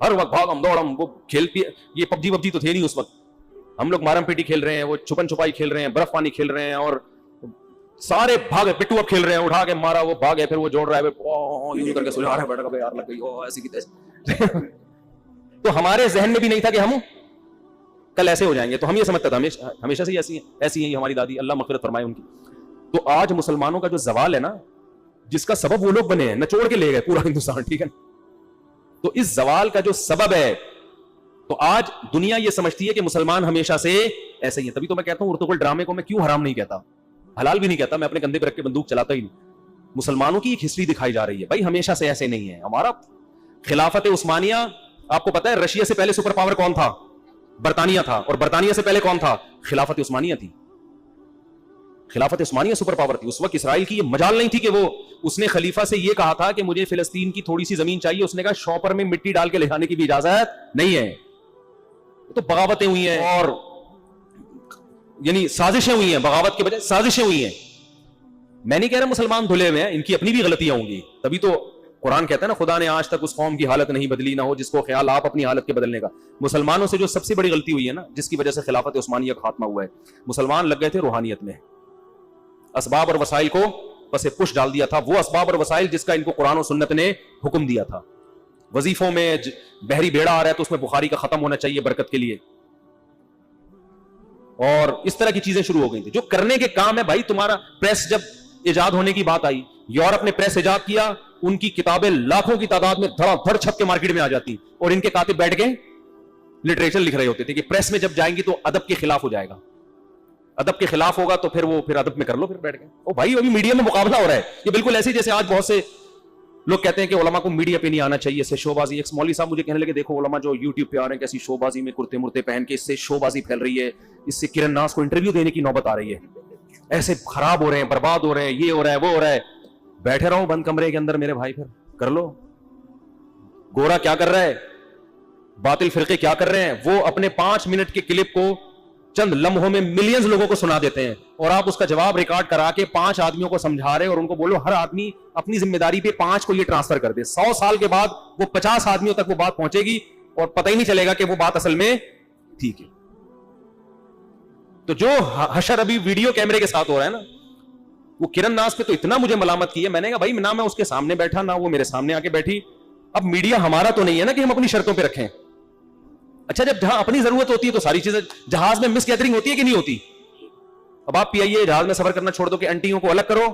ہر وقت بھاگم دوڑم. وہ کھیلتی یہ پبجی تو تھے نہیں اس وقت, ہم لوگ مارم پیٹی کھیل رہے ہیں, وہ چھپن چھپائی کھیل رہے ہیں, برف پانی کھیل رہے ہیں, اور سارے بھاگے, پٹو اب کھیل رہے ہیں, اٹھا کے مارا, وہ بھاگے, پھر وہ جوڑ رہا ہے یوں کر کے سجا رہا ہے, بیٹھا کہ یار لگ گئی ایسی کی تیسی. تو ہمارے ذہن میں بھی نہیں تھا کہ ہم کل ایسے ہو جائیں گے. تو ہم یہ سمجھتا تھا ہمیشہ سے ایسی ہیں ہماری دادی, اللہ مغفرت فرمائے ان کی. تو آج مسلمانوں کا جو زوال ہے نا, جس کا سبب وہ لوگ بنے ہیں, نچوڑ کے لے گئے پورا ہندوستان, ٹھیک ہے. تو اس زوال کا جو سبب ہے, تو آج دنیا یہ سمجھتی ہے کہ مسلمان ہمیشہ سے ایسے ہی ہیں. تبھی تو میں کہتا ہوں ارطغرل ڈرامے کو میں کیوں حرام نہیں کہتا, حلال بھی نہیں کہتا, میں اپنے کندھے پہ رکھ کے بندوق چلاتا ہی نہیں. مسلمانوں کی ایک ہسٹری دکھائی جا رہی ہے بھائی, ہمیشہ سے ایسے نہیں ہے. ہمارا خلافت عثمانیہ, آپ کو پتا ہے رشیا سے پہلے سپر پاور کون تھا؟ برطانیہ تھا. اور برطانیہ سے پہلے کون تھا؟ خلافت عثمانیہ تھی. خلافت عثمانیہ سپر پاور تھی. اس وقت اسرائیل کی یہ مجال نہیں تھی کہ وہ, اس نے خلیفہ سے یہ کہا تھا کہ مجھے فلسطین کی تھوڑی سی زمین چاہیے, اس نے کہا شاپر میں مٹی ڈال کے لے جانے کی بھی اجازت نہیں ہے. تو بغاوتیں ہوئی ہیں, اور یعنی سازشیں ہوئی ہیں, بغاوت کے بجائے سازشیں ہوئی ہیں. میں نہیں کہہ رہا مسلمان دھلے ہوئے ہیں, ان کی اپنی بھی غلطیاں ہوں گی. تبھی تو قرآن کہتا ہے نا, خدا نے آج تک اس قوم کی حالت نہیں بدلی, نہ ہو جس کو خیال آپ اپنی حالت کے بدلنے کا. مسلمانوں سے جو سب سے بڑی غلطی ہوئی ہے نا, جس کی وجہ سے خلافت عثمانیہ کا خاتمہ ہوا ہے, مسلمان لگ گئے تھے روحانیت میں, اسباب اور وسائل کو پس پش ڈال دیا تھا. وہ اسباب اور وسائل جس کا ان کو قرآن و سنت نے حکم دیا تھا. وظیفوں میں بحری بیڑا آ رہا ہے تو اس میں بخاری کا ختم ہونا چاہیے برکت کے لیے, اور اس طرح کی چیزیں شروع ہو گئی تھی جو کرنے کے کام ہے. بھائی تمہارا پریس جب ایجاد ہونے کی بات آئی, یورپ نے پریس ایجاد کیا, ان کی کتابیں لاکھوں کی تعداد میں دھڑا دھڑ چھپ کے مارکیٹ میں آ جاتی, اور ان کے کاتب بیٹھ کے لٹریچر لکھ رہے ہوتے تھے کہ پریس میں جب جائیں گی تو ادب کے خلاف ہو جائے گا, ادب کے خلاف ہوگا تو پھر ادب میں کر لو, پھر بیٹھ گئے. او بھائی ابھی میڈیا میں مقابلہ ہو رہا ہے. یہ بالکل ایسے جیسے آج بہت سے لوگ کہتے ہیں کہ علماء کو میڈیا پہ نہیں آنا چاہیے, اس سے شو بازی. ایک مولوی صاحب مجھے کہنے لگے دیکھو علماء جو یوٹیوب پہ آ رہے ہیں کیسی شو بازی میں کرتے مرتے پہن کے, اس سے شو بازی پھیل رہی ہے, اس سے کرن ناز کو انٹرویو دینے کی نوبت آ رہی ہے, ایسے خراب ہو رہے ہیں, برباد ہو رہے ہیں, یہ ہو رہا ہے وہ ہو رہا ہے. بیٹھے رہو بند کمرے کے اندر میرے بھائی, پھر کر لو. گورا کیا کر رہا ہے, باطل فرقے کیا کر رہے ہیں, وہ اپنے 5 منٹ کے کلپ کو چند لمحوں میں ملینز لوگوں کو سنا دیتے ہیں, اور آپ اس کا جواب ریکارڈ کرا کے 5 آدمیوں کو سمجھا رہے, اور ان کو بولو ہر آدمی اپنی ذمہ داری پہ 5 کو یہ ٹرانسفر کر دے. 100 سال کے بعد وہ 50 آدمیوں تک وہ بات پہنچے گی, اور پتہ ہی نہیں چلے گا کہ وہ بات اصل میں ٹھیک ہے. تو جو حشر ابھی ویڈیو کیمرے کے ساتھ ہو رہا ہے نا, وہ کرن ناز پہ تو اتنا مجھے ملامت کی ہے. میں نے کہا بھائی نہ میں اس کے سامنے بیٹھا, نہ وہ میرے سامنے آ کے بیٹھی. اب میڈیا ہمارا تو نہیں ہے نا کہ ہم اپنی شرطوں پہ رکھیں. اچھا جب جہاں اپنی ضرورت ہوتی ہے تو ساری چیزیں, جہاز میں مس گیدرنگ ہوتی ہے کہ نہیں ہوتی؟ اب آپ پی آئی اے جہاز میں سفر کرنا چھوڑ دو کہ انٹیوں کو الگ کرو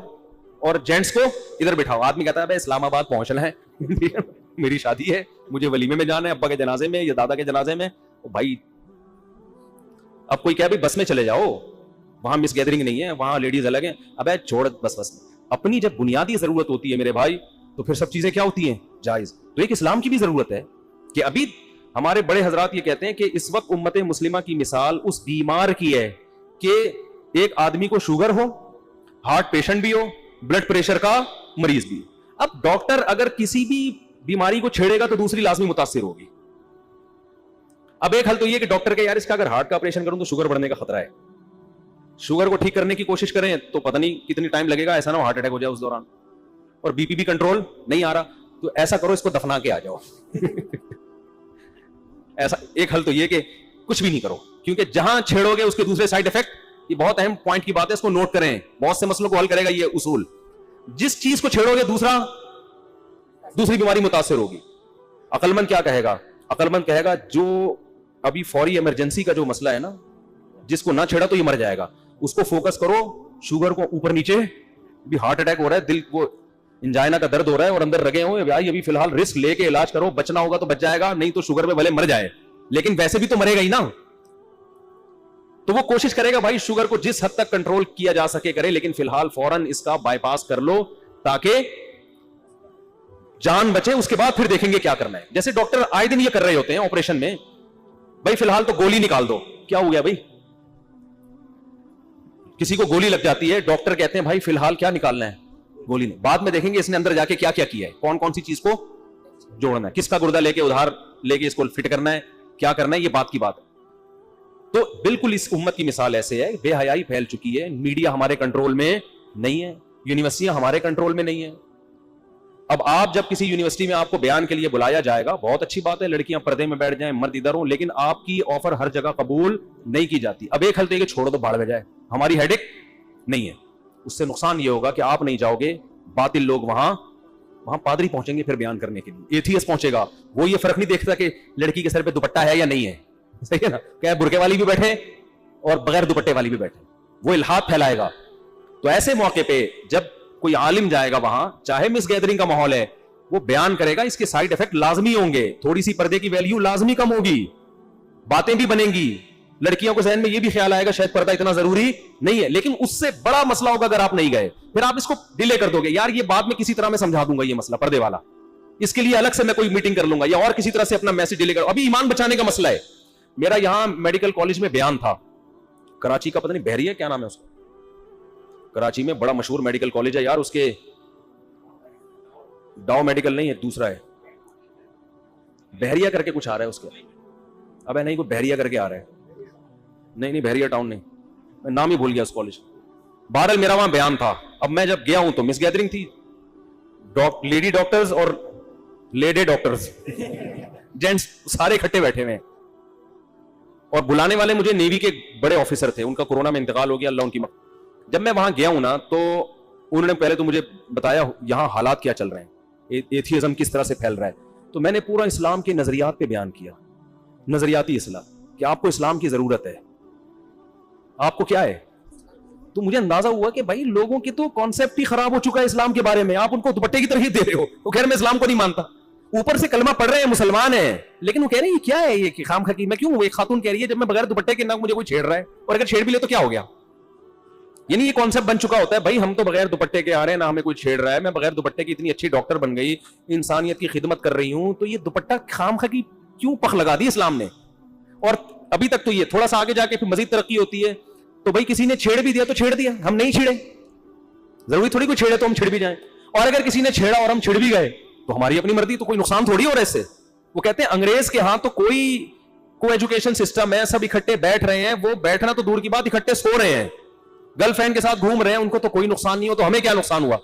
اور جینٹس کو ادھر بٹھاؤ. آدمی کہتا ہے بھائی اسلام آباد پہنچنا ہے, میری شادی ہے, مجھے ولیمے میں جانا ہے, ابا کے جنازے میں یا دادا کے جنازے میں. بھائی اب کوئی کہے بس میں چلے جاؤ, وہاں مس گیدرنگ نہیں ہے, وہاں لیڈیز الگ ہیں. ابے چھوڑ بس اپنی جب بنیادی ضرورت ہوتی ہے میرے بھائی, تو پھر سب چیزیں کیا ہوتی ہیں جائز. تو ایک اسلام کی بھی ضرورت ہے کہ ابھی ہمارے بڑے حضرات یہ کہتے ہیں کہ اس وقت امت مسلمہ کی مثال اس بیمار کی ہے کہ ایک آدمی کو شوگر ہو, ہارٹ پیشنٹ بھی ہو, بلڈ پریشر کا مریض بھی. اب ڈاکٹر اگر کسی بھی بیماری کو چھیڑے گا تو دوسری لازمی متاثر ہوگی. اب ایک حل تو یہ کہ ڈاکٹر کہ یار اس کا اگر ہارٹ کا آپریشن کروں تو شوگر بڑھنے کا خطرہ ہے, شوگر کو ٹھیک کرنے کی کوشش کریں تو پتہ نہیں کتنی ٹائم لگے گا, ایسا نہ ہو ہارٹ اٹیک ہو جائے اس دوران, اور بی پی بھی کنٹرول نہیں آ رہا, تو ایسا کرو اس کو دفنا کے آ جاؤ. ایسا ایک حل تو یہ کہ کچھ بھی نہیں کرو, کیونکہ جہاں چھیڑو گے اس کے دوسرے سائڈ افیکٹ, یہ بہت اہم پوائنٹ کی بات ہے, اس کو نوٹ کریں. بہت سے مسئلوں کو حل کرے گا یہ اصول. جس چیز کو چھیڑو گے دوسری بیماری متاثر ہوگی. عقل مند کیا کہے گا؟ عقل مند کہے گا جو ابھی فوری ایمرجنسی کا جو مسئلہ ہے نا, جس کو نہ چھیڑا تو یہ مر جائے گا, اس کو فوکس کرو. شوگر کو اوپر نیچے, بھی ہارٹ اٹیک ہو رہا ہے, دل کو انجائنا کا درد ہو رہا ہے اور اندر رگے ہوئے, بھائی ابھی فی الحال رسک لے کے علاج کرو, بچنا ہوگا تو بچ جائے گا, نہیں تو شوگر پہ بھلے مر جائے, لیکن ویسے بھی تو مرے گا ہی نا. تو وہ کوشش کرے گا بھائی شوگر کو جس حد تک کنٹرول کیا جا سکے کرے, لیکن فی الحال فوراً اس کا بائی پاس کر لو تاکہ جان بچے. اس کے بعد پھر دیکھیں گے کیا کرنا ہے. جیسے ڈاکٹر آئے دن یہ کر رہے ہوتے ہیں آپریشن میں, بھائی فی الحال تو گولی نکال دو. کیا ہو گیا بھائی؟ کسی کو گولی لگ جاتی ہے, ڈاکٹر کہتے ہیں بھائی فی الحال کیا نکالنا ہے, گولی نہیں. بعد میں دیکھیں گے اس نے اندر جا کے کیا کیا ہے, کون کون سی چیز کو جوڑنا ہے, کس کا گردہ لے کے ادھار لے کے اس کو فٹ کرنا ہے, کیا کرنا ہے, یہ بات کی بات ہے. تو بالکل اس امت کی مثال ایسے ہے, بے حیائی پھیل چکی ہے, میڈیا ہمارے کنٹرول میں نہیں ہے, یونیورسٹیاں ہمارے کنٹرول میں نہیں ہے, اب آپ جب کسی یونیورسٹی میں آپ کو بیان کے لیے بلایا جائے گا, بہت اچھی بات ہے, لڑکیاں پردے میں بیٹھ جائیں, مرد ادھر ہوں, لیکن آپ کی آفر ہر جگہ قبول نہیں کی جاتی. اب ایک حل تو یہ کہ چھوڑو تو باڑ میں جائے, ہماری ہیڈک نہیں ہے. اس سے نقصان یہ ہوگا کہ آپ نہیں جاؤ گے, باطل لوگ وہاں پادری پہنچیں گے پھر بیان کرنے کے لیے, ایتھیسٹ پہنچے گا, وہ یہ فرق نہیں دیکھتا کہ لڑکی کے سر پہ دوپٹہ ہے یا نہیں ہے, صحیح ہے نا, کہ برقعے والی بھی بیٹھے اور بغیر دوپٹے والی بھی بیٹھے, وہ الحاد پھیلائے گا. تو ایسے موقع پہ جب کوئی عالم جائے گا وہاں, چاہے مس گیدرنگ کا ماحول ہے, وہ بیان کرے گا, اس کے سائیڈ افیکٹ لازمی ہوں گے, تھوڑی سی پردے کی ویلیو لازمی کم ہوگی, باتیں بھی بنیں گی, لڑکیوں کو ذہن میں یہ بھی خیال آئے گا شاید پردہ اتنا ضروری نہیں ہے, لیکن اس سے بڑا مسئلہ ہوگا اگر آپ نہیں گئے, پھر آپ اس کو ڈیلے کر دو گے, یار یہ بات میں کسی طرح میں سمجھا دوں گا, یہ مسئلہ پردے والا, اس کے لیے الگ سے میں کوئی میٹنگ کر لوں گا, یا اور کسی طرح سے اپنا میسج ڈیلے کر. ابھی ایمان بچانے کا مسئلہ ہے. میرا یہاں میڈیکل کالج میں بیان تھا, کراچی کا, پتہ نہیں بحریہ کیا نام ہے اس کا, کراچی میں بڑا مشہور میڈیکل کالج ہے یار, اس کے ڈاؤ میڈیکل نہیں ہے, دوسرا ہے, بحریہ کر کے کچھ آ رہا ہے اس کے, اب نہیں کوئی بحریہ کر کے آ رہا ہے, نہیں بحریہ ٹاؤن نہیں, میں نام ہی بھول گیا اس کالج. بہرحال میرا وہاں بیان تھا. اب میں جب گیا ہوں تو مس گیدرنگ تھی, لیڈی ڈاکٹرز اور لیڈی ڈاکٹرز جینٹس سارے اکٹھے بیٹھے ہوئے ہیں, اور بلانے والے مجھے نیوی کے بڑے آفیسر تھے, ان کا کورونا میں انتقال ہو گیا, اللہ ان کی مغفرت. جب میں وہاں گیا ہوں نا, تو انہوں نے پہلے تو مجھے بتایا یہاں حالات کیا چل رہے ہیں, ایتھیزم کس طرح سے پھیل رہا ہے. تو میں نے پورا اسلام کے نظریات پہ بیان کیا, نظریاتی اسلام, کہ آپ کو اسلام کی ضرورت ہے, آپ کو کیا ہے. تو مجھے اندازہ ہوا کہ بھائی لوگوں کی تو کانسیپٹ ہی خراب ہو چکا ہے اسلام کے بارے میں, آپ ان کو دوپٹے کی ترغیب دے رہے ہو, وہ کہہ رہے میں اسلام کو نہیں مانتا, اوپر سے کلمہ پڑھ رہے ہیں, مسلمان ہیں, لیکن وہ کہہ رہے ہیں یہ کیا ہے, یہ خام خاکی. میں کیوں, ایک خاتون کہہ رہی ہے جب میں بغیر دوپٹے کے نہ مجھے کوئی چھیڑ رہا ہے, اور اگر چھیڑ بھی لے تو کیا ہو گیا. یعنی یہ کانسیپٹ بن چکا ہوتا ہے بھائی ہم تو بغیر دوپٹے کے آ رہے ہیں, نہ ہمیں کوئی چھیڑ رہا ہے, میں بغیر دوپٹے کی اتنی اچھی ڈاکٹر بن گئی, انسانیت کی خدمت کر رہی ہوں, تو یہ دوپٹہ خام خاکی کیوں پخ لگا دی اسلام نے. اور ابھی تک تو یہ تھوڑا سا آگے جا کے پھر مزید ترقی ہوتی ہے, تو بھائی کسی نے چھیڑ بھی دیا تو چھیڑ دیا, ہم نہیں چھیڑے, ضروری تھوڑی کوئی چھیڑے تو ہم چھڑ بھی جائیں, اور اگر کسی نے چھیڑا اور ہم چھڑ بھی گئے تو ہماری اپنی مرضی, تو کوئی نقصان تھوڑی ہو رہا ہے اس سے. وہ کہتے ہیں انگریز کے ہاں تو کوئی ایجوکیشن سسٹم ہے, سب اکٹھے بیٹھ رہے ہیں, وہ بیٹھنا تو دور کی بات, اکٹھے سو رہے ہیں, گرل فرینڈ کے ساتھ گھوم رہے ہیں, ان کو تو کوئی نقصان نہیں ہو, تو ہمیں کیا نقصان ہوا.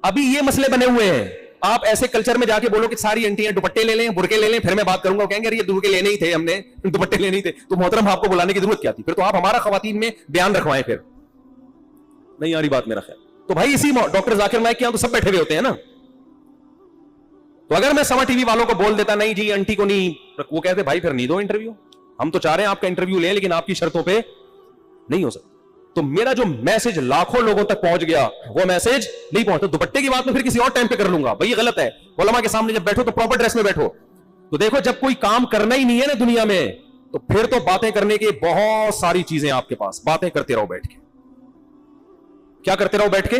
ابھی یہ مسئلے بنے ہوئے ہیں. آپ ایسے کلچر میں جا کے بولو کہ ساری انٹیاں دوپٹے لے لیں, برقعے لے لیں, پھر میں بات کروں گا, کہیں گے یہ برقعے لینے ہی تھے, ہم نے دوپٹے لینے ہی تھے, تو محترم آپ کو بلانے کی ضرورت کیا تھی, پھر تو آپ ہمارا خواتین میں بیان رکھوائیں, پھر نہیں آ رہی بات میرا خیال. تو بھائی اسی ڈاکٹر ذاکر نائک کے یہاں تو سب بیٹھے ہوئے ہوتے ہیں نا, تو اگر میں سما ٹی وی والوں کو بول دیتا نہیں جی انٹی کو نہیں, وہ کہتے بھائی پھر نہیں دو انٹرویو, ہم تو چاہ رہے ہیں آپ کا انٹرویو لیں, لیکن آپ کی شرطوں پہ نہیں ہو سکتا. تو میرا جو میسج لاکھوں لوگوں تک پہنچ گیا, وہ میسج نہیں پہنچتا. دوپٹے کی بات میں پھر کسی اور ٹائم پہ کر لوں گا, بھائی یہ غلط ہے. علماء کے سامنے جب بیٹھو تو پراپر ڈریس میں بیٹھو. تو دیکھو جب کوئی کام کرنا ہی نہیں ہے نا دنیا میں, تو پھر تو باتیں کرنے کی بہت ساری چیزیں آپ کے پاس, باتیں کرتے رہو بیٹھ کے. کیا کرتے رہو بیٹھ کے؟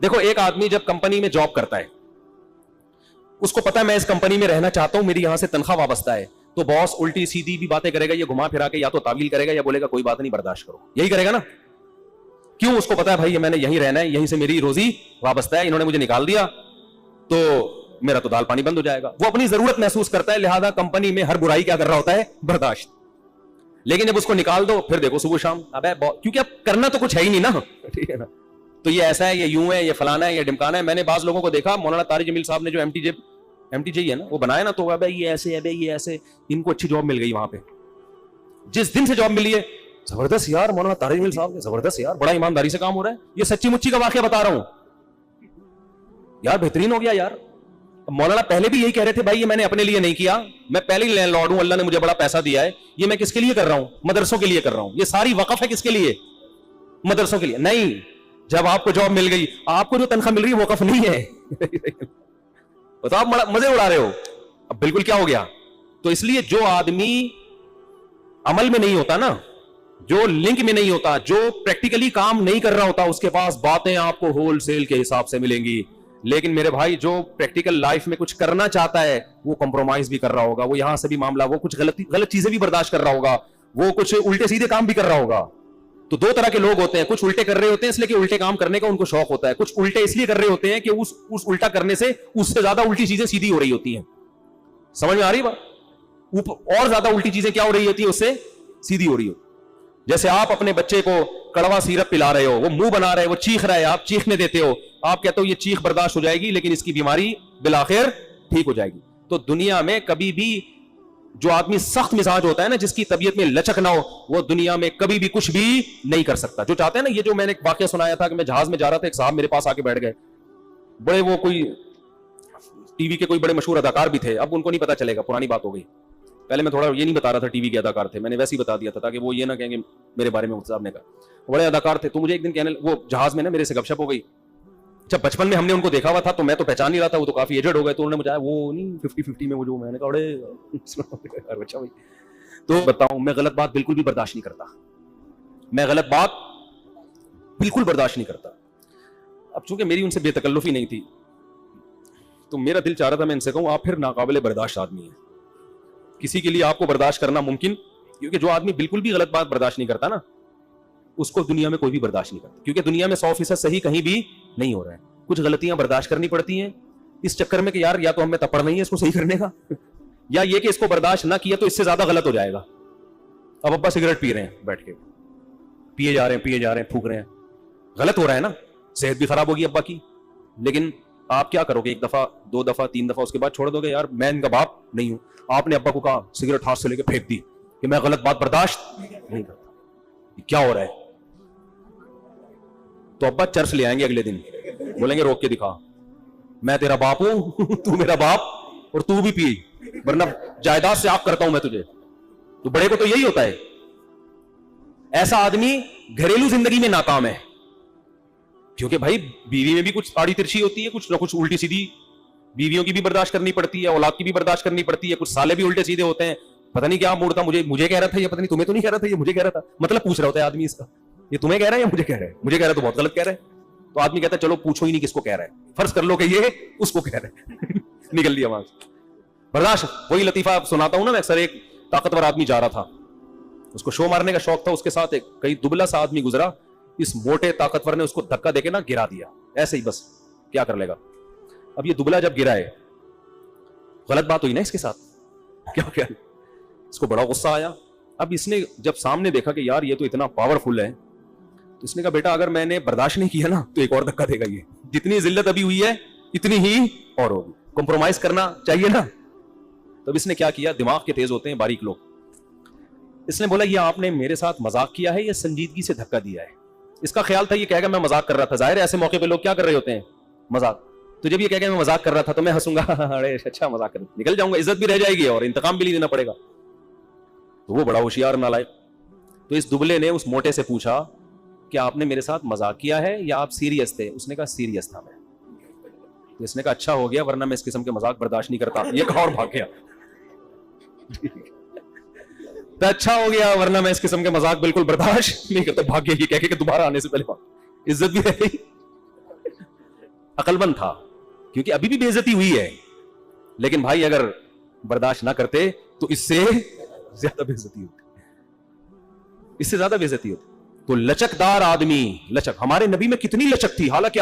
دیکھو ایک آدمی جب کمپنی میں جاب کرتا ہے, اس کو پتا ہے میں اس کمپنی میں رہنا چاہتا ہوں, میری یہاں سے تنخواہ وابستہ ہے, تو باس الٹی سیدھی بھی باتیں کرے گا, یہ گھما پھرا کے یا تو تعویل کرے گا یا بولے گا کوئی بات نہیں برداشت کرو, یہی کرے گا نا. کیوں؟ اس کو پتا ہے بھائی میں نے یہیں رہنا ہے, یہیں سے میری روزی وابستہ ہے, انہوں نے مجھے نکال دیا تو میرا تو دال پانی بند ہو جائے گا. وہ اپنی ضرورت محسوس کرتا ہے, لہذا کمپنی میں ہر برائی کیا کر رہا ہوتا ہے, برداشت. لیکن جب اس کو نکال دو پھر دیکھو صبح شام, کیونکہ اب کرنا تو کچھ ہے ہی نہیں نا, ٹھیک ہے نا. تو یہ ایسا ہے, یہ یوں ہے, یہ فلانا ہے, یہ ڈمکانا ہے. میں نے بعض لوگوں کو دیکھا, مولانا طارق جمیل صاحب نے جو ایم ٹی جے ہے نا وہ بنایا نا, تو یہ ایسے ہے, یہ ایسے, ان کو اچھی جاب مل گئی وہاں پہ. جس دن سے جاب ملی ہے, زبردست یار, مولانا طارق جمیل صاحب زبردست یار, بڑا ایمانداری سے کام ہو رہا ہے, یہ سچی مچی کا واقعہ بتا رہا ہوں یار, بہترین ہو گیا یار. مولانا پہلے بھی یہی کہہ رہے تھے بھائی یہ میں نے اپنے لیے نہیں کیا, میں پہلے ہی لینڈ لارڈ ہوں, اللہ نے مجھے بڑا پیسہ دیا ہے, یہ میں کس کے لیے کر رہا ہوں, مدرسوں کے لیے کر رہا ہوں, یہ ساری وقف ہے کس کے لیے, مدرسوں کے لیے. نہیں, جب آپ کو جاب مل گئی, آپ کو جو تنخواہ مل رہی ہے وقف نہیں ہے. بتاؤ آپ مزے اڑا رہے ہو. اب بالکل کیا ہو گیا. تو اس لیے جو آدمی عمل میں نہیں ہوتا نا, جو لنک میں نہیں ہوتا, جو پریکٹیکلی کام نہیں کر رہا ہوتا, اس کے پاس باتیں آپ کو ہول سیل کے حساب سے ملیں گی. لیکن میرے بھائی جو پریکٹیکل لائف میں کچھ کرنا چاہتا ہے, وہ کمپرومائز بھی کر رہا ہوگا, وہ یہاں سے بھی معاملہ, وہ کچھ غلط چیزیں بھی برداشت کر رہا ہوگا, وہ کچھ الٹے سیدھے کام بھی کر رہا ہوگا. تو دو طرح کے لوگ ہوتے ہیں, کچھ الٹے کر رہے ہوتے ہیں اس لیے کہ الٹے کام کرنے کا ان کو شوق ہوتا ہے, کچھ الٹے اس لیے کر رہے ہوتے ہیں کہ اس الٹا کرنے سے اس سے زیادہ الٹی چیزیں سیدھی ہو رہی ہوتی ہیں. سمجھ میں آ رہی بات؟ اور زیادہ الٹی چیزیں کیا ہو رہی ہوتی ہیں, اس سے سیدھی ہو رہی ہوتی. جیسے آپ اپنے بچے کو کڑوا سیرپ پلا رہے ہو, وہ منہ بنا رہے, وہ چیخ رہا ہے, آپ چیخنے دیتے ہو, آپ کہتے ہو یہ چیخ برداشت ہو جائے گی لیکن اس کی بیماری بالآخر ٹھیک ہو جائے گی. تو دنیا میں کبھی بھی جو آدمی سخت مزاج ہوتا ہے نا, جس کی طبیعت میں لچک نہ ہو, وہ دنیا میں کبھی بھی کچھ بھی نہیں کر سکتا. جو چاہتے ہیں نا, یہ جو میں نے ایک واقعہ سنایا تھا کہ میں جہاز میں جا رہا تھا, ایک صاحب میرے پاس آ کے بیٹھ گئے, بڑے وہ کوئی ٹی وی کے کوئی بڑے مشہور اداکار بھی تھے, اب ان کو نہیں پتا چلے گا, پرانی بات ہو گئی. پہلے میں تھوڑا یہ نہیں بتا رہا تھا ٹی وی کے اداکار تھے, میں نے ویسے ہی بتا دیا تھا تاکہ وہ یہ نہ کہیں گے میرے بارے میں صاحب نے کہا بڑے اداکار تھے. تو مجھے ایک دن کہنے, وہ جہاز میں نا میرے سے گپ شپ ہو گئی. جب بچپن میں ہم نے ان کو دیکھا ہوا تھا تو میں تو پہچان نہیں رہا تھا, وہ تو کافی ایجڈ ہو گئے, تو انہوں نے مجھے وہ نہیں 50-50 میں وہ جو, میں نے کہا بڑے اچھا بھائی. تو بتاؤں, میں غلط بات بالکل بھی برداشت نہیں کرتا, میں غلط بات بالکل برداشت نہیں کرتا. اب چونکہ میری ان سے بے تکلفی نہیں تھی تو میرا دل چاہ رہا تھا میں ان سے کہوں آپ پھر ناقابل برداشت آدمی ہیں. کسی کے لیے آپ کو برداشت کرنا ممکن, کیونکہ جو آدمی بالکل بھی غلط بات برداشت نہیں کرتا نا, اس کو دنیا میں کوئی بھی برداشت نہیں کرتا, کیونکہ دنیا میں 100% صحیح کہیں بھی نہیں ہو رہا ہے. کچھ غلطیاں برداشت کرنی پڑتی ہیں اس چکر میں کہ یار یا تو ہمیں تپڑ نہیں ہے اس کو صحیح کرنے کا, یا یہ کہ اس کو برداشت نہ کیا تو اس سے زیادہ غلط ہو جائے گا. اب ابا سگریٹ پی رہے ہیں بیٹھ کے, پیے جا رہے ہیں پھونک رہے ہیں, غلط ہو رہا ہے نا, صحت بھی خراب ہوگی ابا کی. لیکن آپ کیا کرو گے, ایک دفعہ 2 دفعہ 3 دفعہ, اس کے بعد چھوڑ دو گے یار میں ان کا باپ نہیں ہوں. آپ نے ابا کو کہا سگریٹ ہاتھ سے لے کے پھینک دی کہ میں غلط بات برداشت نہیں کرتا, یہ کیا ہو رہا ہے. تو ابا چرچ لے آئیں گے اگلے دن, بولیں گے روک کے دکھا, میں تیرا باپ ہوں تو میرا باپ, اور تو بھی پی, ورنہ جائیداد سے آگ کرتا ہوں میں تجھے. تو بڑے کو تو یہی ہوتا ہے. ایسا آدمی گھریلو زندگی میں ناکام ہے, کیونکہ بھائی بیوی میں بھی کچھ آڑی ترچھی ہوتی ہے, کچھ نہ کچھ الٹی سیدھی, بیویوں کی بھی برداشت کرنی پڑتی ہے, اولاد کی بھی برداشت کرنی پڑتی ہے, کچھ سالے بھی الٹے سیدھے ہوتے ہیں. پتہ نہیں کیا موڑ تھا, مجھے کہہ رہا تھا, یہ پتہ نہیں تمہیں تو نہیں کہہ رہا تھا, یہ مجھے کہہ رہا تھا, مطلب پوچھ رہا ہوتا ہے آدمی اس کا, یہ تمہیں کہہ رہا ہے یا مجھے کہہ رہا ہے, مجھے کہہ رہا ہے تو بہت غلط کہہ رہا ہے. تو آدمی کہتا ہے چلو پوچھو ہی نہیں کس کو کہہ رہا ہے, فرض کر لو کہ یہ اس کو کہہ رہا ہے. نکل لیا وہاں سے برداشت. وہی لطیفہ سناتا ہوں نا میں اکثر, ایک طاقتور آدمی جا رہا تھا, اس کو شو مارنے کا شوق تھا, اس کے ساتھ ایک کئی دبلا سا آدمی گزرا, اس موٹے طاقتور نے اس کو دھکا دے کے نا گرا دیا ایسے ہی, بس کیا کر لے گا. اب یہ دبلا جب گرا ہے, غلط بات ہوئی نا اس کے ساتھ, کیا اس کو بڑا غصہ آیا. اب اس نے جب سامنے دیکھا کہ یار یہ تو اتنا پاورفل ہے, تو اس نے کہا بیٹا اگر میں نے برداشت نہیں کیا نا تو ایک اور دھکا دے گا, یہ جتنی ذلت ابھی ہوئی ہے اتنی ہی اور ہوگی, کمپرومائز کرنا چاہیے نا. تب اس نے کیا کیا, دماغ کے تیز ہوتے ہیں باریک لوگ, اس نے بولا یہ آپ نے میرے ساتھ مذاق کیا ہے یا سنجیدگی سے دھکا دیا ہے. اس کا خیال تھا یہ کہے گا میں مذاق کر رہا تھا, ظاہر ہے ایسے موقع پہ لوگ کیا کر رہے ہوتے ہیں, مذاق. تو جب یہ کہے گا میں مذاق کر رہا تھا تو میں ہنسوں گا, ارے اچھا مذاق کر, نکل جاؤں گا, عزت بھی رہ جائے گی اور انتقام بھی نہیں دینا پڑے گا. تو وہ بڑا ہوشیار نالائق. تو اس دبلے نے اس موٹے سے پوچھا کہ آپ نے میرے ساتھ مذاق کیا ہے یا آپ سیریس تھے. اس نے کہا سیریس تھا میں. تو اس نے کہا اچھا ہو گیا, ورنہ میں اس قسم کے مذاق برداشت نہیں کرتا. یہ کہا اور بھاگ گیا. تو اچھا ہو گیا, ورنہ میں اس قسم کے مذاق بالکل برداشت نہیں کرتا. بھاگ گیا یہ کہہ کے کہ دوبارہ آنے سے پہلے عزت بھی رہ گئی. عقل مند تھا, کیونکہ ابھی بھی بے عزتی ہوئی ہے, لیکن بھائی اگر برداشت نہ کرتے تو اس سے زیادہ بے عزتی ہوتی, اس سے زیادہ بے عزتی ہوتی. تو لچکدار آدمی, لچک, ہمارے نبی میں کتنی لچک تھی, حالانکہ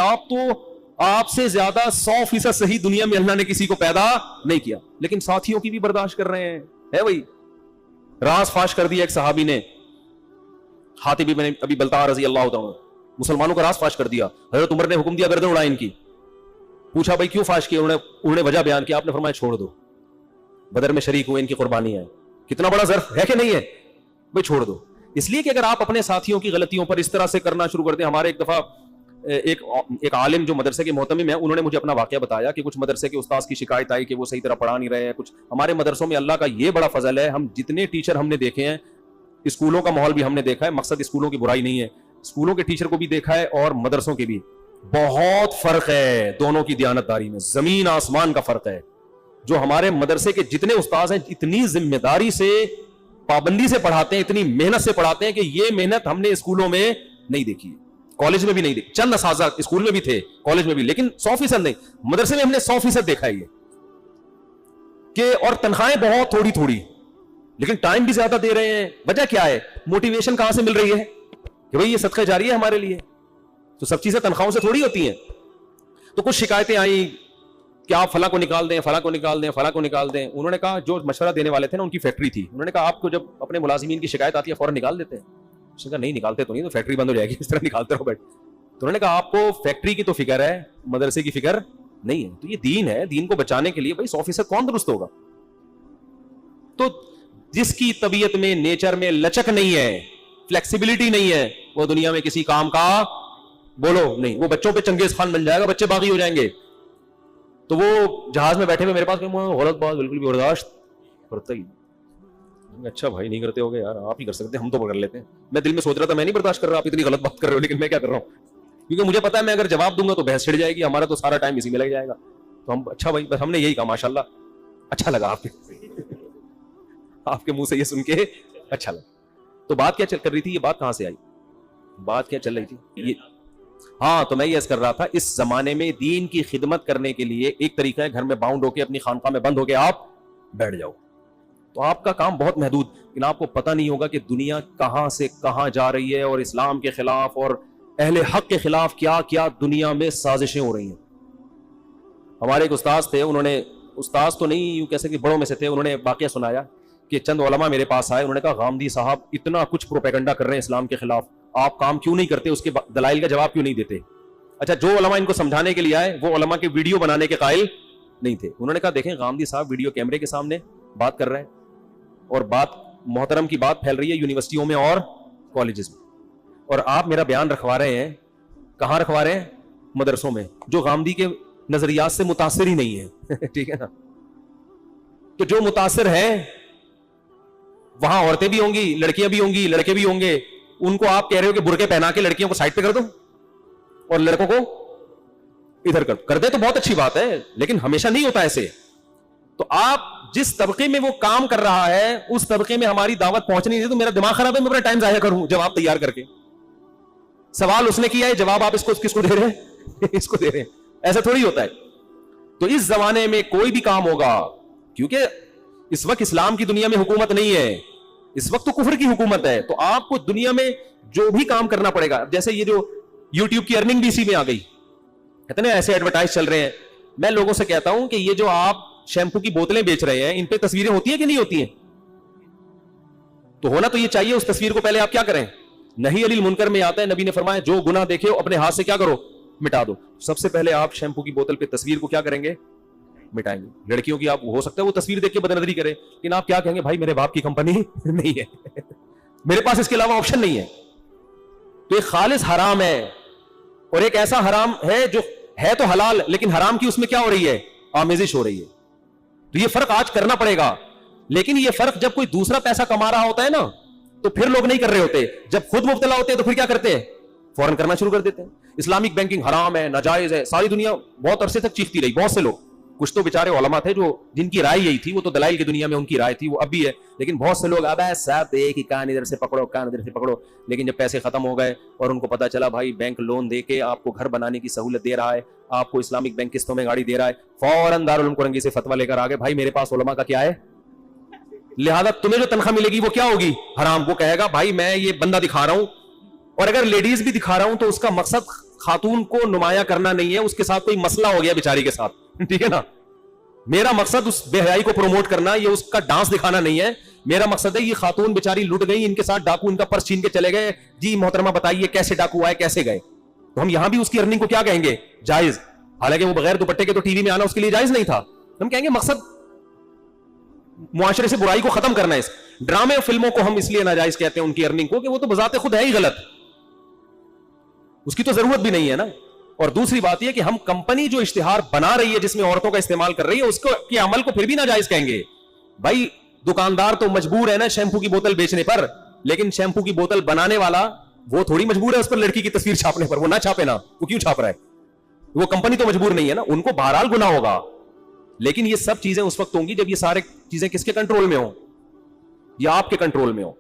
آپ سے زیادہ 100% صحیح دنیا میں اللہ نے کسی کو پیدا نہیں کیا, لیکن ساتھیوں کی بھی برداشت کر رہے ہیں. ہے وہی راز فاش کر دیا ایک صحابی نے, حاتب بن ابی بلتع رضی اللہ عنہ, مسلمانوں کا راز فاش کر دیا. حضرت عمر نے حکم دیا گردن اڑائیں ان کی. پوچھا بھائی کیوں فاش کیا, انہوں نے وجہ بیان کی. آپ نے فرمایا چھوڑ دو, بدر میں شریک ہوئے, ان کی قربانی ہے, کتنا بڑا ظرف ہے کہ نہیں ہے, بھائی چھوڑ دو. اس لیے کہ اگر آپ اپنے ساتھیوں کی غلطیوں پر اس طرح سے کرنا شروع کر دیں. ہمارے ایک دفعہ ایک عالم جو مدرسے کے محتمم ہیں, انہوں نے مجھے اپنا واقعہ بتایا کہ کچھ مدرسے کے استاذ کی شکایت آئی کہ وہ صحیح طرح پڑھا نہیں رہے ہیں. کچھ ہمارے مدرسوں میں اللہ کا یہ بڑا فضل ہے, ہم جتنے ٹیچر ہم نے دیکھے ہیں, اسکولوں کا ماحول بھی ہم نے دیکھا ہے, مقصد اسکولوں کی برائی نہیں ہے, اسکولوں کے ٹیچر کو بھی دیکھا ہے اور مدرسوں کے بھی, بہت فرق ہے دونوں کی دیانتداری میں, زمین آسمان کا فرق ہے. جو ہمارے مدرسے کے جتنے استاذ ہیں اتنی ذمہ داری سے, پابندی سے پڑھاتے ہیں, اتنی محنت سے پڑھاتے ہیں کہ یہ محنت ہم نے اسکولوں میں نہیں دیکھی, کالج میں بھی نہیں دیکھی. چند اساتذہ اسکول میں بھی تھے, کالج میں بھی, لیکن 100% نہیں. مدرسے میں ہم نے 100% دیکھا ہے یہ کہ, اور تنخواہیں بہت تھوڑی تھوڑی, لیکن ٹائم بھی زیادہ دے رہے ہیں. وجہ کیا ہے, موٹیویشن کہاں سے مل رہی ہے کہ بھئی یہ صدقہ جاری ہے ہمارے لیے. تو سب چیزیں تنخواہوں سے تھوڑی ہوتی ہیں. تو کچھ شکایتیں آئیں کہ آپ فلاں کو نکال دیں, فلاں کو نکال دیں, فلاں کو نکال دیں. انہوں نے کہا, جو مشورہ دینے والے تھے نا ان کی فیکٹری تھی, انہوں نے کہا آپ کو جب اپنے ملازمین کی شکایت آتی ہے فوراً نکال دیتے ہیں. اس نے کہا نہیں نکالتے تو نہیں, تو فیکٹری بند ہو جائے گی, اس طرح نکالتے رہو بیٹھ. تو انہوں نے کہا آپ کو فیکٹری کی تو فکر ہے, مدرسے کی فکر نہیں ہے. تو یہ دین ہے, دین کو بچانے کے لیے بھائی 100% کون درست ہوگا؟ تو جس کی طبیعت میں, نیچر میں لچک نہیں ہے, فلیکسیبلٹی نہیں ہے, وہ دنیا میں کسی کام کا بولو نہیں. وہ بچوں پہ چنگیز خان بن جائے گا, بچے باغی ہو جائیں گے. تو وہ جہاز میں بیٹھے ہوئے میرے پاس, غلط بات بالکل بھی برداشت کرتا ہی. اچھا بھائی نہیں کرتے ہوگے یار, آپ ہی کر سکتے ہیں, ہم تو کر لیتے ہیں. میں دل میں سوچ رہا تھا میں نہیں برداشت کر رہا, آپ اتنی غلط بات کر رہے ہو, لیکن میں کیا کر رہا ہوں, کیونکہ مجھے پتا ہے میں اگر جواب دوں گا تو بحث چھڑ جائے گی, ہمارا تو سارا ٹائم اسی میں لگ جائے گا. تو ہم اچھا بھائی بس ہم نے یہی کہا ماشاءاللہ, اچھا لگا آپ کے منہ سے یہ سن کے اچھا لگا. تو بات کیا چل کر رہی تھی, یہ بات کہاں سے آئی, بات کیا چل رہی تھی یہ, ہاں تو میں یہ کر رہا تھا اس زمانے میں دین کی خدمت کرنے کے لیے ایک طریقہ ہے گھر میں باؤنڈ ہو کے اپنی خانقاہ میں بند ہو کے آپ بیٹھ جاؤ. تو آپ کا کام بہت محدود, لیکن آپ کو پتہ نہیں ہوگا کہ دنیا کہاں سے کہاں جا رہی ہے, اور اسلام کے خلاف اور اہل حق کے خلاف کیا کیا دنیا میں سازشیں ہو رہی ہیں. ہمارے ایک استاذ تھے, انہوں نے, استاذ تو نہیں یوں کہہ سکتے بڑوں میں سے تھے, انہوں نے واقعہ سنایا کہ چند علماء میرے پاس آئے, انہوں نے کہا غامدی صاحب اتنا کچھ پروپیگنڈا کر رہے ہیں اسلام کے خلاف, آپ کام کیوں نہیں کرتے, اس کے دلائل کا جواب کیوں نہیں دیتے. اچھا جو علماء ان کو سمجھانے کے لیے آئے وہ علماء کے ویڈیو بنانے کے قائل نہیں تھے. انہوں نے کہا دیکھیں غامدی صاحب ویڈیو کیمرے کے سامنے بات کر رہے ہیں, اور بات محترم کی بات پھیل رہی ہے یونیورسٹیوں میں اور کالجز میں, اور آپ میرا بیان رکھوا رہے ہیں, کہاں رکھوا رہے ہیں, مدرسوں میں, جو غامدی کے نظریات سے متاثر ہی نہیں ہے. ٹھیک ہے نا, تو جو متاثر ہے وہاں عورتیں بھی ہوں گی, لڑکیاں بھی ہوں گی, لڑکے بھی ہوں گے, ان کو آپ کہہ رہے ہو کہ برقعے پہنا کے لڑکیوں کو سائڈ پہ کر دو اور لڑکوں کو ادھر کر دے, تو بہت اچھی بات ہے, لیکن ہمیشہ نہیں ہوتا ایسے. تو آپ جس طبقے میں وہ کام کر رہا ہے اس طبقے میں ہماری دعوت پہنچنی نہیں, تو میرا دماغ خراب ہے, میں اپنا ٹائم ضائع کروں جواب تیار کر کے. سوال اس نے کیا ہے, جواب آپ اس کو کس کو دے رہے ہیں, اس کو دے رہے ہیں. ایسا تھوڑی ہوتا ہے. تو اس زمانے میں کوئی بھی کام ہوگا, کیونکہ اس وقت اسلام کی دنیا میں حکومت نہیں ہے, اس وقت تو کفر کی حکومت ہے, تو آپ کو دنیا میں جو بھی کام کرنا پڑے گا. جیسے یہ جو یوٹیوب کی ارننگ بھی اسی میں آ گئی, کہتے ہیں ایسے ایڈورٹائز چل رہے ہیں. میں لوگوں سے کہتا ہوں کہ یہ جو آپ شیمپو کی بوتلیں بیچ رہے ہیں, ان پہ تصویریں ہوتی ہیں کہ نہیں ہوتی ہیں؟ تو ہونا تو یہ چاہیے. اس تصویر کو پہلے آپ کیا کریں, نہی علی المنکر میں آتا ہے, نبی نے فرمایا جو گناہ دیکھے اپنے ہاتھ سے کیا کرو, مٹا دو. سب سے پہلے آپ شیمپو کی بوتل پہ تصویر کو کیا کریں گے, مٹائیں گے. لڑکیوں کی آپ ہو سکتا ہے وہ تصویر دیکھ کے بدنظری کرے, لیکن آپ کیا کہیں گے, بھائی میرے باپ کی کمپنی نہیں ہے, میرے پاس اس کے علاوہ آپشن نہیں ہے. تو ایک خالص حرام ہے, اور ایک ایسا حرام ہے جو ہے تو حلال, لیکن حرام کی اس میں کیا ہو رہی ہے, آمیزش ہو رہی ہے. تو یہ فرق آج کرنا پڑے گا. لیکن یہ فرق جب کوئی دوسرا پیسہ کما رہا ہوتا ہے نا, تو پھر لوگ نہیں کر رہے ہوتے. جب خود مبتلا ہوتے ہیں تو پھر کیا کرتے ہیں, فوراً کرنا شروع کر دیتے ہیں. اسلامک بینکنگ حرام ہے, ناجائز ہے, ساری دنیا بہت عرصے تک چیختی رہی. بہت سے لوگ, کچھ تو بیچارے علماء تھے جو جن کی رائے یہی تھی, وہ تو دلائل کی دنیا میں ان کی رائے تھی, وہ اب بھی ہے. لیکن بہت سے لوگ اب سب ایک ہی کان ادھر سے پکڑو, کان ادھر سے پکڑو. لیکن جب پیسے ختم ہو گئے اور ان کو پتا چلا بھائی بینک لون دے کے آپ کو گھر بنانے کی سہولت دے رہا ہے, آپ کو اسلامک بینک قسطوں میں گاڑی دے رہا ہے, فوراً دارالعلوم کرنگی سے فتویٰ لے کر آگے, بھائی میرے پاس علماء کا کیا ہے, لہذا تمہیں جو تنخواہ ملے گی وہ کیا ہوگی, حرام. وہ کہے گا بھائی میں یہ بندہ دکھا رہا ہوں, اور اگر لیڈیز بھی دکھا رہا ہوں تو اس کا مقصد خاتون کو نمایاں کرنا نہیں ہے, اس کے ساتھ کوئی مسئلہ ہو گیا بیچاری کے ساتھ. ٹھیک ہے نا, میرا مقصد اس بے حیائی کو پروموٹ کرنا, یہ اس کا ڈانس دکھانا نہیں ہے. میرا مقصد ہے یہ خاتون بیچاری لٹ گئی, ان کے ساتھ ڈاکو ان کا پرس چھین کے چلے گئے, جی محترمہ بتائیے کیسے ڈاکو آئے, کیسے گئے. تو ہم یہاں بھی اس کی ارننگ کو کیا کہیں گے, جائز. حالانکہ وہ بغیر دوپٹے کے تو ٹی وی میں آنا اس کے لیے جائز نہیں تھا. ہم کہیں گے مقصد معاشرے سے برائی کو ختم کرنا ہے. اس ڈرامے اور فلموں کو ہم اس لیے ناجائز کہتے ہیں ان کی ارننگ کو, کہ وہ تو بذات خود ہے ہی غلط, اس کی تو ضرورت بھی نہیں ہے نا. اور دوسری بات یہ کہ ہم کمپنی جو اشتہار بنا رہی ہے جس میں عورتوں کا استعمال کر رہی ہے, اس کے عمل کو پھر بھی ناجائز کہیں گے. بھائی دکاندار تو مجبور ہے نا شیمپو کی بوتل بیچنے پر, لیکن شیمپو کی بوتل بنانے والا وہ تھوڑی مجبور ہے اس پر لڑکی کی تصویر چھاپنے پر. وہ نہ چھاپے نا, وہ کیوں چھاپ رہا ہے, وہ کمپنی تو مجبور نہیں ہے نا, ان کو بہرحال گناہ ہوگا. لیکن یہ سب چیزیں اس وقت ہوں گی جب یہ سارے چیزیں کس کے کنٹرول میں ہوں, یا آپ کے کنٹرول میں ہوں.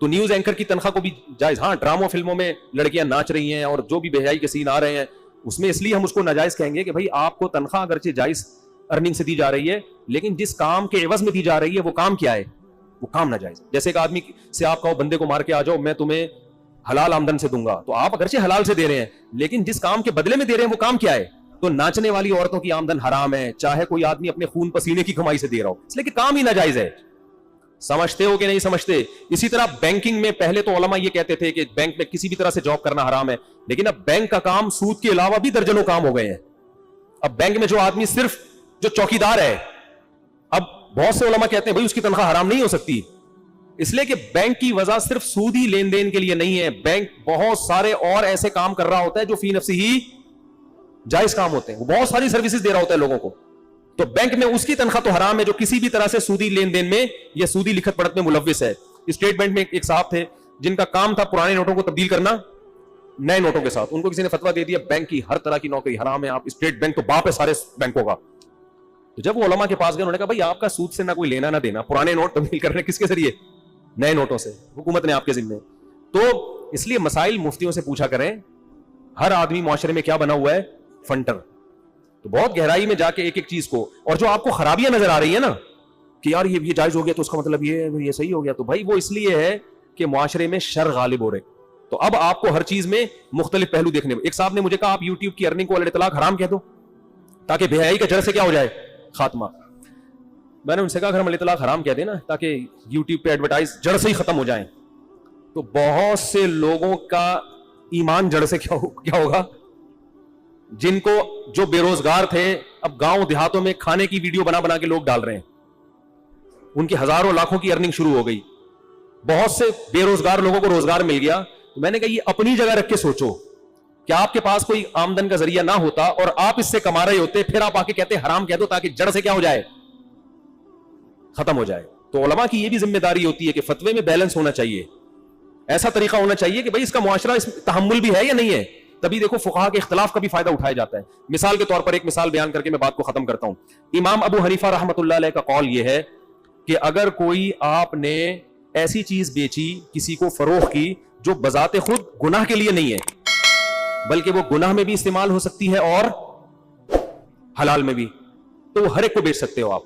تو نیوز اینکر کی تنخواہ کو بھی جائز. ہاں ڈراموں فلموں میں لڑکیاں ناچ رہی ہیں اور جو بھی بے حیائی کے سین آ رہے ہیں, اس میں اس لیے ہم اس کو ناجائز کہیں گے کہ بھائی آپ کو تنخواہ اگرچہ جائز ارننگ سے دی جا رہی ہے, لیکن جس کام کے عوض میں دی جا رہی ہے وہ کام کیا ہے, وہ کام ناجائز. جیسے ایک آدمی سے آپ کہو بندے کو مار کے آ جاؤ, میں تمہیں حلال آمدن سے دوں گا, تو آپ اگرچہ حلال سے دے رہے ہیں, لیکن جس کام کے بدلے میں دے رہے ہیں وہ کام کیا ہے. تو ناچنے والی عورتوں کی آمدن حرام ہے, چاہے کوئی آدمی اپنے خون پسینے کی کمائی سے دے رہا ہو, اس لیے کہ کام ہی ناجائز ہے. سمجھتے ہو کہ نہیں سمجھتے؟ اسی طرح بینکنگ میں پہلے تو علماء یہ کہتے تھے کہ بینک میں کسی بھی طرح سے جاب کرنا حرام ہے، لیکن اب بینک کا کام سود کے علاوہ بھی درجنوں کام ہو گئے ہیں. اب بینک میں جو آدمی صرف جو چوکیدار ہے، اب بہت سے علماء کہتے ہیں بھائی اس کی تنخواہ حرام نہیں ہو سکتی، اس لیے کہ بینک کی وجہ صرف سودی لین دین کے لیے نہیں ہے. بینک بہت سارے اور ایسے کام کر رہا ہوتا ہے جو فی نفسی ہی جائز کام ہوتے ہیں، وہ بہت ساری سروسز دے رہا ہوتا ہے لوگوں کو. تو بینک میں اس کی تنخواہ تو حرام ہے جو کسی بھی طرح سے سودی لین دین میں یا سودی لکھت پڑھت میں ملوث ہے. اسٹیٹ بینک میں ایک صاحب تھے جن کا کام تھا پرانے نوٹوں کو تبدیل کرنا نئے نوٹوں کے ساتھ. ان کو کسی نے فتویٰ دے دیا بینک کی ہر طرح کی نوکری حرام ہے، آپ اسٹیٹ بینک تو باپ ہے سارے بینکوں کا. تو جب وہ علماء کے پاس گئے انہوں نے کہا بھائی آپ کا سود سے نہ کوئی لینا نہ دینا، پرانے نوٹ تبدیل کرنے کس کے ذریعے؟ نئے نوٹوں سے، حکومت نے آپ کے ذمہ. تو اس لیے مسائل مفتیوں سے پوچھا کریں. ہر آدمی معاشرے میں کیا بنا ہوا ہے؟ فنٹر. تو بہت گہرائی میں جا کے ایک ایک چیز کو، اور جو آپ کو خرابیاں نظر آ رہی ہیں نا کہ یار یہ جائز ہو گیا تو اس کا مطلب یہ صحیح ہو گیا، تو بھائی وہ اس لیے ہے کہ معاشرے میں شر غالب ہو رہے. تو اب آپ کو ہر چیز میں مختلف پہلو دیکھنے. ایک صاحب نے مجھے کہا آپ یوٹیوب کی ارننگ کو اطلاق حرام کہہ دو تاکہ بے حیائی کا جڑ سے کیا ہو جائے؟ خاتمہ. میں نے ان سے کہا اگر ہم اطلاق حرام کہہ دیں نا تاکہ یوٹیوب پہ ایڈورٹائز جڑ سے ہی ختم ہو جائیں، تو بہت سے لوگوں کا ایمان جڑ سے کیا ہوگا؟ جن کو جو بے روزگار تھے اب گاؤں دیہاتوں میں کھانے کی ویڈیو بنا بنا کے لوگ ڈال رہے ہیں، ان کی ہزاروں لاکھوں کی ارننگ شروع ہو گئی. بہت سے بے روزگار لوگوں کو روزگار مل گیا. تو میں نے کہا یہ اپنی جگہ رکھ کے سوچو کہ آپ کے پاس کوئی آمدن کا ذریعہ نہ ہوتا اور آپ اس سے کما رہے ہوتے، پھر آپ آ کے کہتے حرام کہہ دو تاکہ جڑ سے کیا ہو جائے؟ ختم ہو جائے. تو علماء کی یہ بھی ذمہ داری ہوتی ہے کہ فتوے میں بیلنس ہونا چاہیے. ایسا طریقہ ہونا چاہیے کہ بھائی اس کا معاشرہ اس تحمل بھی ہے یا نہیں ہے. تبھی دیکھو فقہا کے اختلاف کا بھی فائدہ اٹھایا جاتا ہے. مثال کے طور پر ایک مثال بیان کر کے میں بات کو ختم کرتا ہوں. امام ابو حنیفہ رحمۃ اللہ علیہ کا قول یہ ہے کہ اگر کوئی آپ نے ایسی چیز بیچی، کسی کو فروخت کی جو بذات خود گناہ کے لیے نہیں ہے بلکہ وہ گناہ میں بھی استعمال ہو سکتی ہے اور حلال میں بھی، تو وہ ہر ایک کو بیچ سکتے ہو آپ.